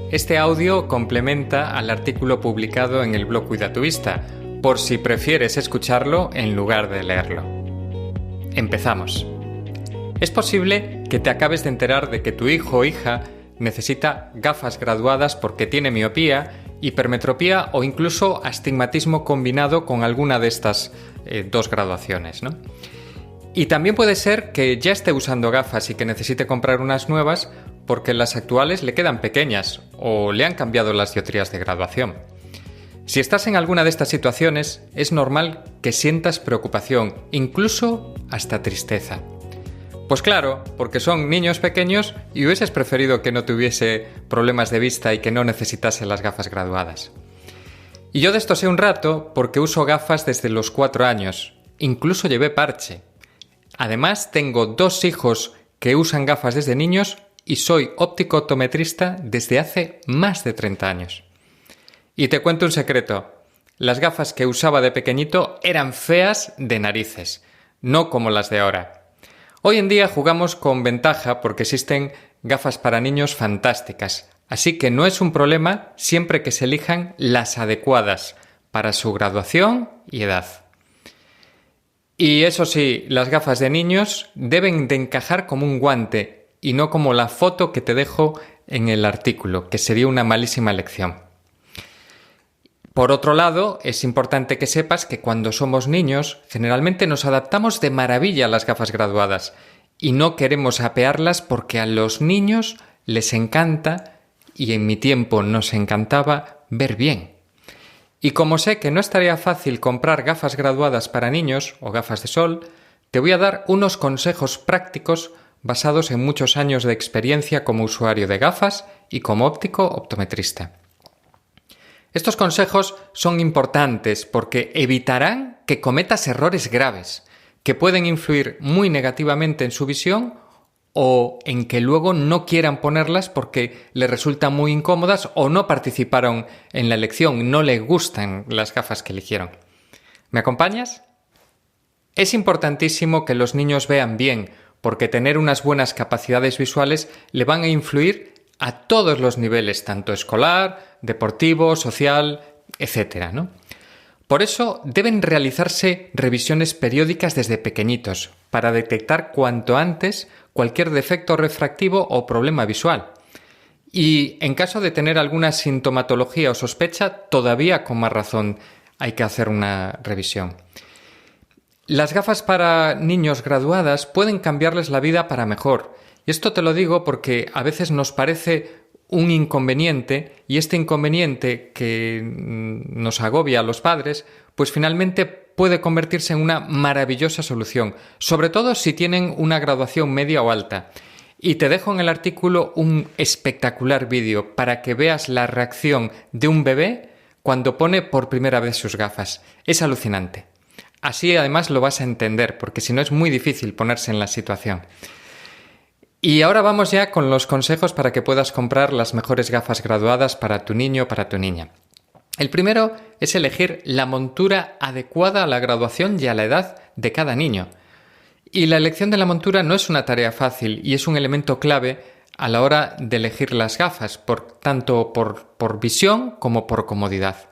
Este audio complementa al artículo publicado en el blog Cuida tu Vista, por si prefieres escucharlo en lugar de leerlo. Empezamos. Es posible que te acabes de enterar de que tu hijo o hija necesita gafas graduadas porque tiene miopía, hipermetropía o incluso astigmatismo combinado con alguna de estas dos graduaciones, ¿no? Y también puede ser que ya esté usando gafas y que necesite comprar unas nuevas porque las actuales le quedan pequeñas o le han cambiado las dioptrías de graduación. Si estás en alguna de estas situaciones, es normal que sientas preocupación, incluso hasta tristeza. Pues claro, porque son niños pequeños y hubieses preferido que no tuviese problemas de vista y que no necesitase las gafas graduadas. Y yo de esto sé un rato porque uso gafas desde los 4 años, incluso llevé parche. Además, tengo 2 hijos que usan gafas desde niños y soy óptico optometrista desde hace más de 30 años. Y te cuento un secreto, las gafas que usaba de pequeñito eran feas de narices, no como las de ahora. Hoy en día jugamos con ventaja porque existen gafas para niños fantásticas, así que no es un problema siempre que se elijan las adecuadas para su graduación y edad. Y eso sí, las gafas de niños deben de encajar como un guante y no como la foto que te dejo en el artículo, que sería una malísima elección. Por otro lado, es importante que sepas que cuando somos niños, generalmente nos adaptamos de maravilla a las gafas graduadas y no queremos apearlas porque a los niños les encanta, y en mi tiempo nos encantaba, ver bien. Y como sé que no estaría fácil comprar gafas graduadas para niños o gafas de sol, te voy a dar unos consejos prácticos basados en muchos años de experiencia como usuario de gafas y como óptico optometrista. Estos consejos son importantes porque evitarán que cometas errores graves que pueden influir muy negativamente en su visión o en que luego no quieran ponerlas porque les resultan muy incómodas o no participaron en la elección, no les gustan las gafas que eligieron. ¿Me acompañas? Es importantísimo que los niños vean bien porque tener unas buenas capacidades visuales le van a influir a todos los niveles, tanto escolar, deportivo, social, etc., ¿no? Por eso deben realizarse revisiones periódicas desde pequeñitos para detectar cuanto antes cualquier defecto refractivo o problema visual. Y en caso de tener alguna sintomatología o sospecha, todavía con más razón hay que hacer una revisión. Las gafas para niños graduadas pueden cambiarles la vida para mejor. Y esto te lo digo porque a veces nos parece un inconveniente y este inconveniente que nos agobia a los padres, pues finalmente puede convertirse en una maravillosa solución, sobre todo si tienen una graduación media o alta. Y te dejo en el artículo un espectacular vídeo para que veas la reacción de un bebé cuando pone por primera vez sus gafas. Es alucinante. Así además lo vas a entender, porque si no es muy difícil ponerse en la situación. Y ahora vamos ya con los consejos para que puedas comprar las mejores gafas graduadas para tu niño o para tu niña. El primero es elegir la montura adecuada a la graduación y a la edad de cada niño. Y la elección de la montura no es una tarea fácil y es un elemento clave a la hora de elegir las gafas, tanto por visión como por comodidad.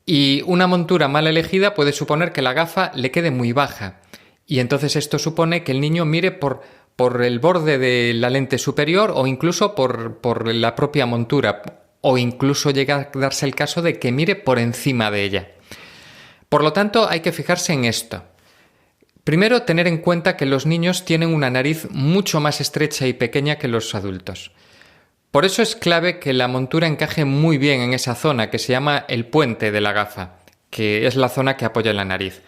Y una montura mal elegida puede suponer que la gafa le quede muy baja. Y entonces esto supone que el niño mire por el borde de la lente superior o incluso por la propia montura. O incluso llega a darse el caso de que mire por encima de ella. Por lo tanto, hay que fijarse en esto. Primero, tener en cuenta que los niños tienen una nariz mucho más estrecha y pequeña que los adultos. Por eso es clave que la montura encaje muy bien en esa zona que se llama el puente de la gafa, que es la zona que apoya la nariz.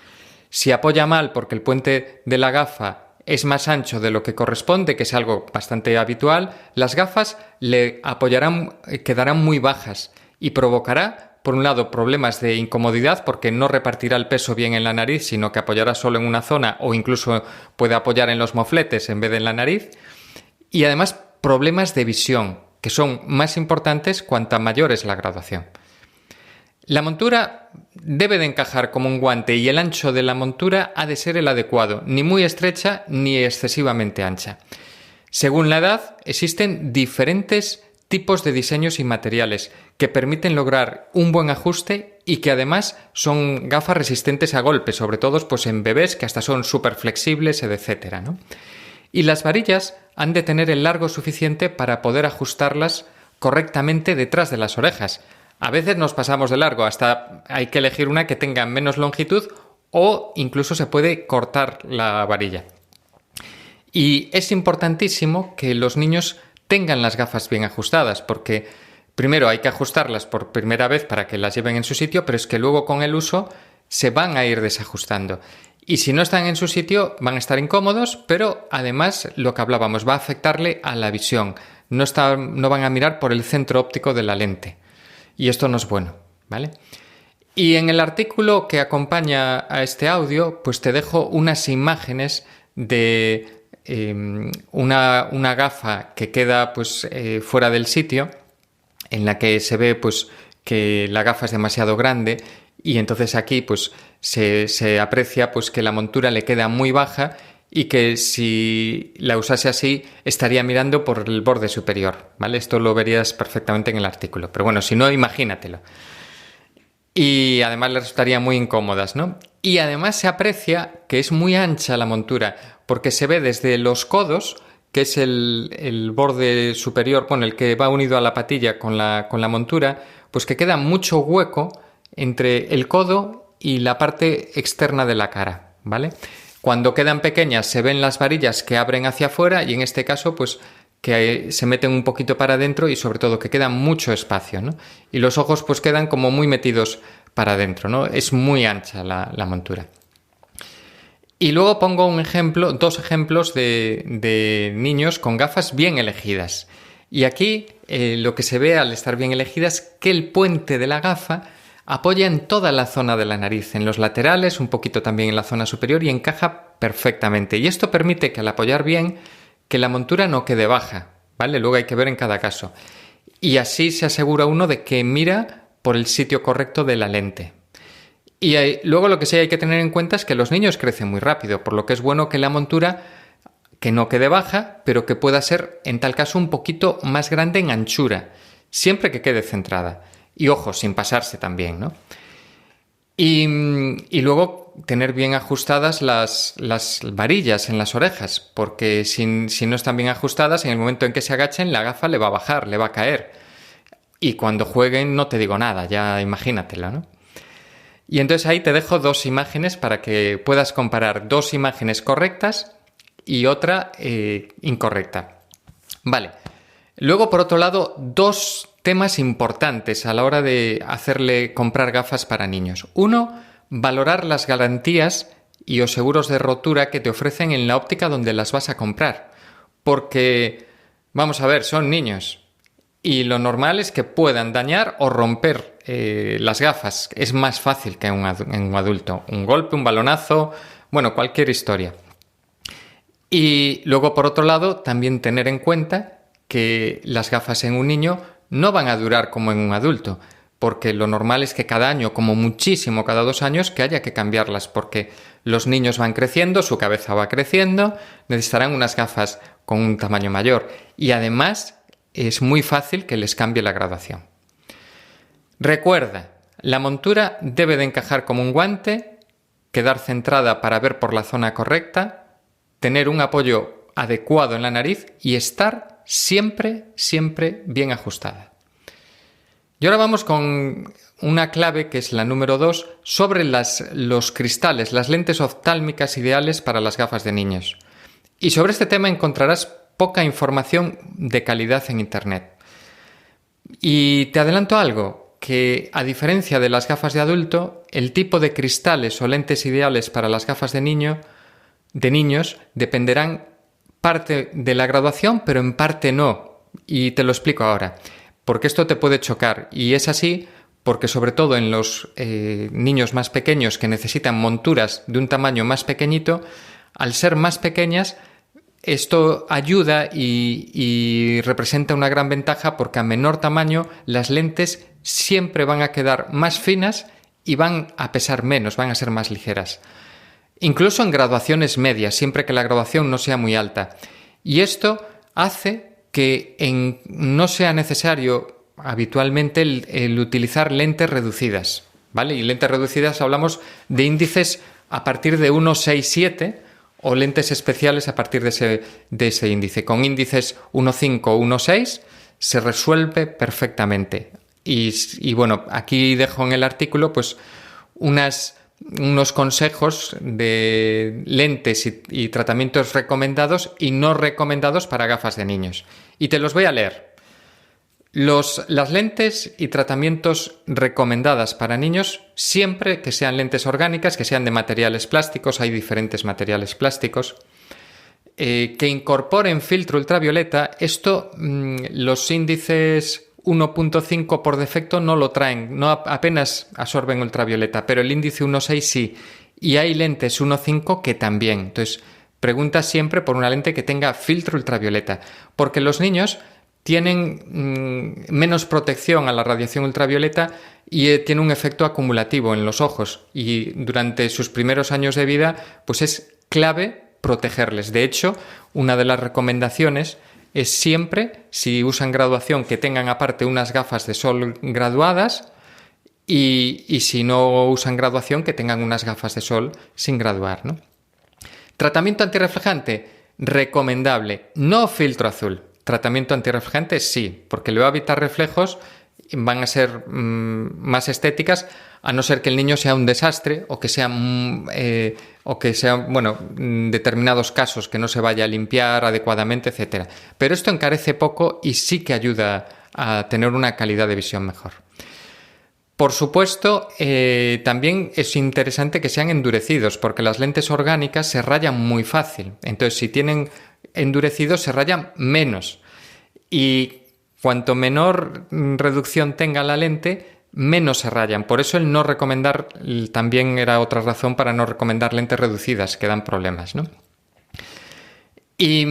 Si apoya mal porque el puente de la gafa es más ancho de lo que corresponde, que es algo bastante habitual, las gafas quedarán muy bajas y provocará, por un lado, problemas de incomodidad porque no repartirá el peso bien en la nariz, sino que apoyará solo en una zona o incluso puede apoyar en los mofletes en vez de en la nariz, y además problemas de visión, que son más importantes cuanta mayor es la graduación. La montura debe de encajar como un guante y el ancho de la montura ha de ser el adecuado, ni muy estrecha ni excesivamente ancha. Según la edad, existen diferentes tipos de diseños y materiales que permiten lograr un buen ajuste y que además son gafas resistentes a golpes, sobre todo pues en bebés que hasta son súper flexibles, etc., ¿no? Y las varillas han de tener el largo suficiente para poder ajustarlas correctamente detrás de las orejas. A veces nos pasamos de largo, hasta hay que elegir una que tenga menos longitud o incluso se puede cortar la varilla. Y es importantísimo que los niños tengan las gafas bien ajustadas, porque primero hay que ajustarlas por primera vez para que las lleven en su sitio, pero es que luego con el uso se van a ir desajustando. Y si no están en su sitio van a estar incómodos, pero además lo que hablábamos va a afectarle a la visión. No van a mirar por el centro óptico de la lente. Y esto no es bueno, ¿vale? Y en el artículo que acompaña a este audio, pues te dejo unas imágenes de una gafa que queda pues fuera del sitio, en la que se ve pues que la gafa es demasiado grande y entonces aquí pues se aprecia pues que la montura le queda muy baja y que si la usase así estaría mirando por el borde superior, ¿vale? Esto lo verías perfectamente en el artículo, pero bueno, si no, imagínatelo. Y además le resultarían muy incómodas, ¿no? Y además se aprecia que es muy ancha la montura, porque se ve desde los codos, que es el borde superior, bueno, el que va unido a la patilla con la montura, pues que queda mucho hueco entre el codo y la parte externa de la cara, ¿vale? Cuando quedan pequeñas se ven las varillas que abren hacia afuera y en este caso, pues que se meten un poquito para adentro y sobre todo que queda mucho espacio, ¿no? Y los ojos pues quedan como muy metidos para adentro, ¿no? Es muy ancha la montura. Y luego pongo dos ejemplos de niños con gafas bien elegidas. Y aquí lo que se ve al estar bien elegidas es que el puente de la gafa apoya en toda la zona de la nariz, en los laterales, un poquito también en la zona superior y encaja perfectamente. Y esto permite que al apoyar bien, que la montura no quede baja, ¿vale? Luego hay que ver en cada caso. Y así se asegura uno de que mira por el sitio correcto de la lente. Y luego lo que sí hay que tener en cuenta es que los niños crecen muy rápido, por lo que es bueno que la montura que no quede baja, pero que pueda ser en tal caso un poquito más grande en anchura, siempre que quede centrada. Y ojo, sin pasarse también, ¿no? Y luego tener bien ajustadas las varillas en las orejas, porque si no están bien ajustadas, en el momento en que se agachen, la gafa le va a bajar, le va a caer. Y cuando jueguen no te digo nada, ya imagínatelo, ¿no? Y entonces ahí te dejo dos imágenes para que puedas comparar dos imágenes correctas y otra incorrecta. Vale. Luego, por otro lado, dos temas importantes a la hora de hacerle comprar gafas para niños. Uno, valorar las garantías y o seguros de rotura que te ofrecen en la óptica donde las vas a comprar. Porque, vamos a ver, son niños. Y lo normal es que puedan dañar o romper las gafas. Es más fácil que en un adulto. Un golpe, un balonazo, bueno, cualquier historia. Y luego, por otro lado, también tener en cuenta que las gafas en un niño no van a durar como en un adulto, porque lo normal es que cada año, como muchísimo cada 2 años, que haya que cambiarlas, porque los niños van creciendo, su cabeza va creciendo, necesitarán unas gafas con un tamaño mayor. Y además es muy fácil que les cambie la graduación. Recuerda, la montura debe de encajar como un guante, quedar centrada para ver por la zona correcta, tener un apoyo adecuado en la nariz y estar siempre bien ajustada. Y ahora vamos con una clave que es la número 2 sobre los cristales, las lentes oftálmicas ideales para las gafas de niños. Y sobre este tema encontrarás poca información de calidad en Internet. Y te adelanto algo, que a diferencia de las gafas de adulto, el tipo de cristales o lentes ideales para las gafas de niños dependerán parte de la graduación, pero en parte no. Y te lo explico ahora, porque esto te puede chocar. Y es así porque sobre todo en los niños más pequeños que necesitan monturas de un tamaño más pequeñito, al ser más pequeñas, esto ayuda y representa una gran ventaja porque a menor tamaño las lentes siempre van a quedar más finas y van a pesar menos, van a ser más ligeras. Incluso en graduaciones medias, siempre que la graduación no sea muy alta. Y esto hace que no sea necesario habitualmente el utilizar lentes reducidas, ¿vale? Y lentes reducidas hablamos de índices a partir de 1,6-7 o lentes especiales a partir de ese índice. Con índices 1,5 o 1,6 se resuelve perfectamente. Y bueno, aquí dejo en el artículo pues unos consejos de lentes y tratamientos recomendados y no recomendados para gafas de niños. Y te los voy a leer. Las lentes y tratamientos recomendadas para niños, siempre que sean lentes orgánicas, que sean de materiales plásticos, hay diferentes materiales plásticos, que incorporen filtro ultravioleta. Esto, los índices 1,5 por defecto no lo traen, no apenas absorben ultravioleta, pero el índice 1,6 sí. Y hay lentes 1,5 que también. Entonces, pregunta siempre por una lente que tenga filtro ultravioleta, porque los niños tienen menos protección a la radiación ultravioleta y tiene un efecto acumulativo en los ojos, y durante sus primeros años de vida pues es clave protegerles. De hecho, una de las recomendaciones es siempre, si usan graduación, que tengan aparte unas gafas de sol graduadas, y si no usan graduación, que tengan unas gafas de sol sin graduar, ¿no? Tratamiento antirreflejante, recomendable, no filtro azul. Tratamiento antirreflejante sí, porque le va a evitar reflejos, van a ser más estéticas, a no ser que el niño sea un desastre o que sea determinados casos que no se vaya a limpiar adecuadamente, etcétera. Pero esto encarece poco y sí que ayuda a tener una calidad de visión mejor. Por supuesto, también es interesante que sean endurecidos, porque las lentes orgánicas se rayan muy fácil. Entonces, si tienen endurecidos, se rayan menos. Y cuanto menor reducción tenga la lente, menos se rayan. Por eso el no recomendar también era otra razón para no recomendar lentes reducidas, que dan problemas, ¿no? Y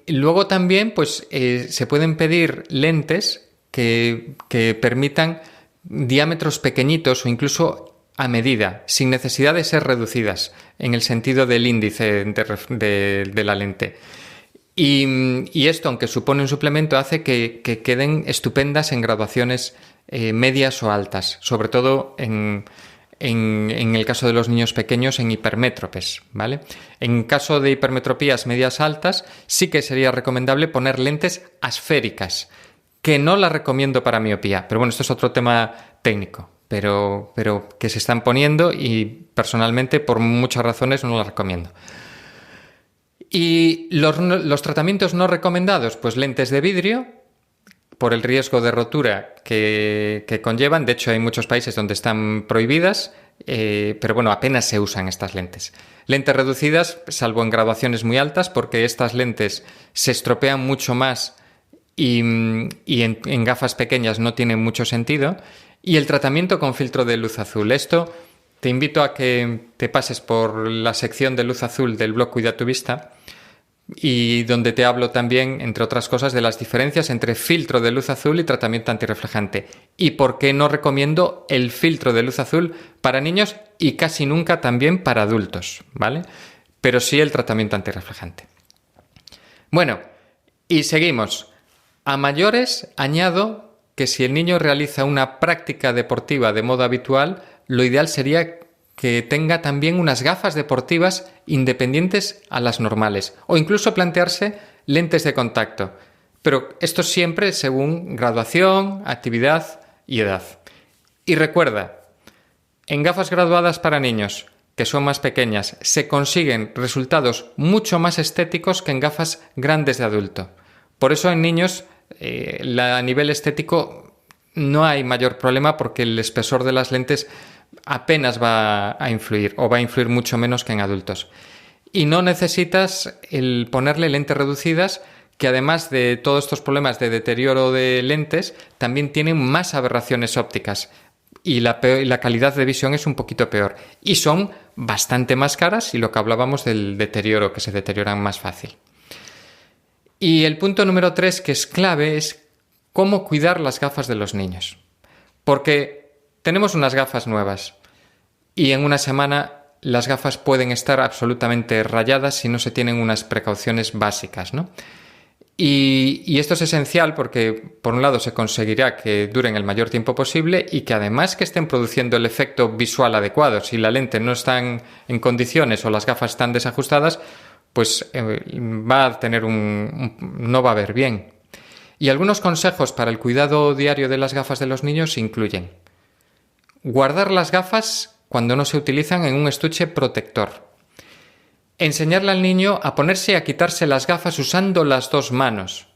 luego también pues, se pueden pedir lentes que permitan diámetros pequeños o incluso a medida, sin necesidad de ser reducidas en el sentido del índice de la lente. Y esto, aunque supone un suplemento, hace que queden estupendas en graduaciones medias o altas, sobre todo en el caso de los niños pequeños, en hipermétropes, ¿vale? En caso de hipermetropías medias altas, sí que sería recomendable poner lentes asféricas, que no las recomiendo para miopía, pero bueno, esto es otro tema técnico, pero que se están poniendo y personalmente por muchas razones no las recomiendo. Y los tratamientos no recomendados, pues lentes de vidrio, por el riesgo de rotura que conllevan. De hecho, hay muchos países donde están prohibidas, pero bueno, apenas se usan estas lentes. Lentes reducidas, salvo en graduaciones muy altas, porque estas lentes se estropean mucho más y en gafas pequeñas no tiene mucho sentido. Y el tratamiento con filtro de luz azul. Esto te invito a que te pases por la sección de luz azul del blog Cuida tu Vista, y donde te hablo también, entre otras cosas, de las diferencias entre filtro de luz azul y tratamiento antirreflejante, y por qué no recomiendo el filtro de luz azul para niños y casi nunca también para adultos, ¿vale? Pero sí el tratamiento antirreflejante. Bueno, y seguimos. A mayores, añado que si el niño realiza una práctica deportiva de modo habitual, lo ideal sería que tenga también unas gafas deportivas independientes a las normales, o incluso plantearse lentes de contacto. Pero esto siempre según graduación, actividad y edad. Y recuerda, en gafas graduadas para niños, que son más pequeñas, se consiguen resultados mucho más estéticos que en gafas grandes de adulto. Por eso en niños, a nivel estético, no hay mayor problema, porque el espesor de las lentes apenas va a influir, o va a influir mucho menos que en adultos. Y no necesitas el ponerle lentes reducidas, que además de todos estos problemas de deterioro de lentes, también tienen más aberraciones ópticas, y la calidad de visión es un poquito peor. Y son bastante más caras, y lo que hablábamos del deterioro, que se deterioran más fácil. Y el punto número 3, que es clave, es cómo cuidar las gafas de los niños. Porque tenemos unas gafas nuevas y en una semana las gafas pueden estar absolutamente rayadas si no se tienen unas precauciones básicas, ¿no? Y esto es esencial porque, por un lado, se conseguirá que duren el mayor tiempo posible y que además que estén produciendo el efecto visual adecuado. Si la lente no está en condiciones o las gafas están desajustadas, pues va a tener no va a ver bien. Y algunos consejos para el cuidado diario de las gafas de los niños incluyen: guardar las gafas cuando no se utilizan en un estuche protector. Enseñarle al niño a ponerse y a quitarse las gafas usando las dos manos,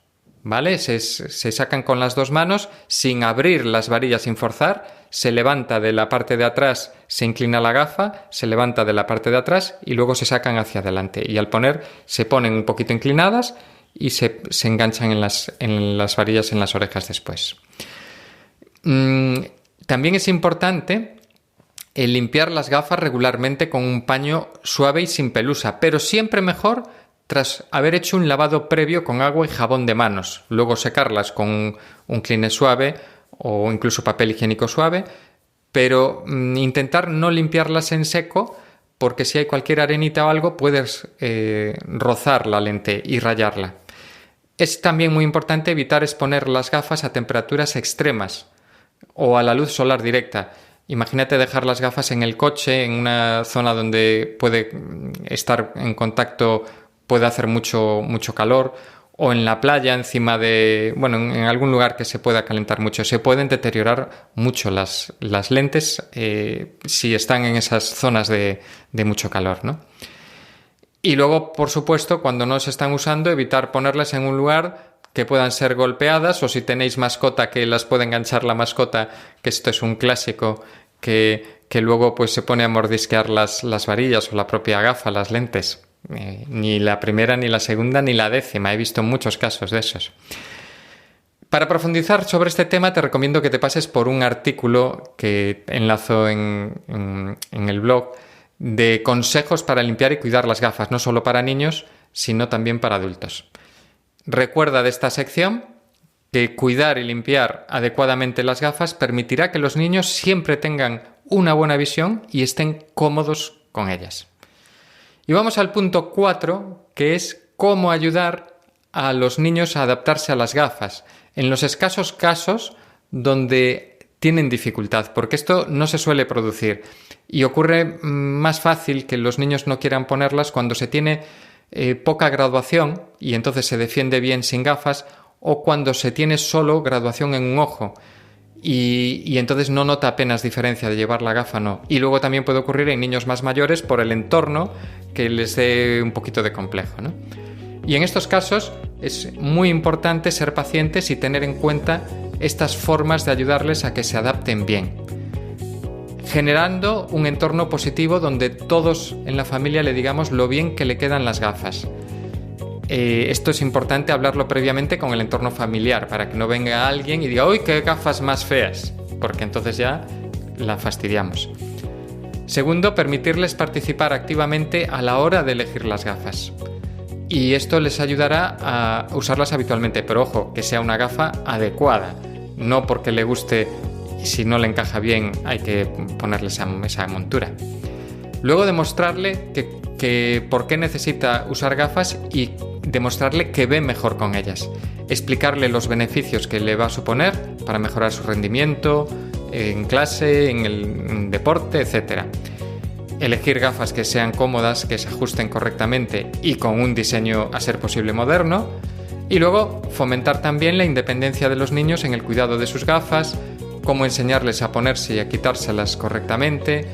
¿vale? Se sacan con las dos manos sin abrir las varillas, sin forzar. Se levanta de la parte de atrás, se inclina la gafa, se levanta de la parte de atrás y luego se sacan hacia adelante. Y al poner, se ponen un poquito inclinadas y se enganchan en las varillas en las orejas después. También es importante el limpiar las gafas regularmente con un paño suave y sin pelusa, pero siempre mejor tras haber hecho un lavado previo con agua y jabón de manos. Luego secarlas con un Kleenex suave o incluso papel higiénico suave, pero intentar no limpiarlas en seco, porque si hay cualquier arenita o algo puedes rozar la lente y rayarla. Es también muy importante evitar exponer las gafas a temperaturas extremas o a la luz solar directa. Imagínate dejar las gafas en el coche, en una zona donde puede estar en contacto, puede hacer mucho si o en la playa, encima de, en algún lugar que se pueda calentar mucho. Se pueden deteriorar mucho las lentes si están en esas zonas de mucho calor, ¿no? Y luego, por supuesto, cuando no se están usando, evitar ponerlas en un lugar que puedan ser golpeadas, o si tenéis mascota que las puede enganchar la mascota, que esto es un clásico, que luego pues se pone a mordisquear las varillas o la propia gafa, las lentes. Ni la primera, ni la segunda, ni la 10ª. He visto muchos casos de esos. Para profundizar sobre este tema, te recomiendo que te pases por un artículo que enlazo en el blog de consejos para limpiar y cuidar las gafas, no solo para niños, sino también para adultos. Recuerda de esta sección que cuidar y limpiar adecuadamente las gafas permitirá que los niños siempre tengan una buena visión y estén cómodos con ellas. Y vamos al punto 4, que es cómo ayudar a los niños a adaptarse a las gafas en los escasos casos donde tienen dificultad, porque esto no se suele producir y ocurre más fácil que los niños no quieran ponerlas cuando se tiene poca graduación y entonces se defiende bien sin gafas, o cuando se tiene solo graduación en un ojo y entonces no nota apenas diferencia de llevar la gafa, no. Y luego también puede ocurrir en niños más mayores por el entorno que les dé un poquito de complejo, ¿no? Y en estos casos es muy importante ser pacientes y tener en cuenta estas formas de ayudarles a que se adapten bien, generando un entorno positivo donde todos en la familia le digamos lo bien que le quedan las gafas. Esto es importante hablarlo previamente con el entorno familiar para que no venga alguien y diga ¡uy, qué gafas más feas!, porque entonces ya la fastidiamos. Segundo, permitirles participar activamente a la hora de elegir las gafas. Y esto les ayudará a usarlas habitualmente, pero ojo, que sea una gafa adecuada, no porque le guste y si no le encaja bien hay que ponerle esa montura. Luego demostrarle que por qué necesita usar gafas y demostrarle que ve mejor con ellas. Explicarle los beneficios que le va a suponer para mejorar su rendimiento en clase, en el deporte, etc. Elegir gafas que sean cómodas, que se ajusten correctamente y con un diseño a ser posible moderno. Y luego fomentar también la independencia de los niños en el cuidado de sus gafas, cómo enseñarles a ponerse y a quitárselas correctamente,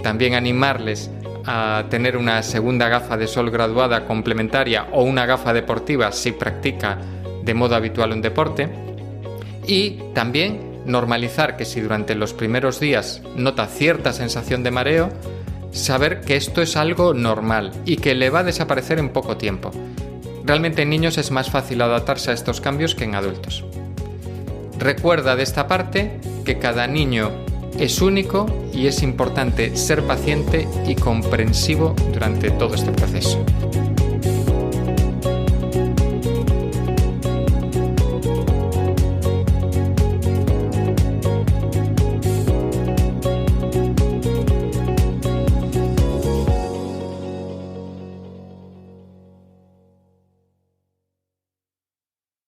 también animarles a tener una segunda gafa de sol graduada complementaria o una gafa deportiva si practica de modo habitual un deporte, y también normalizar que si durante los primeros días nota cierta sensación de mareo, saber que esto es algo normal y que le va a desaparecer en poco tiempo. Realmente en niños es más fácil adaptarse a estos cambios que en adultos. Recuerda de esta parte que cada niño es único y es importante ser paciente y comprensivo durante todo este proceso.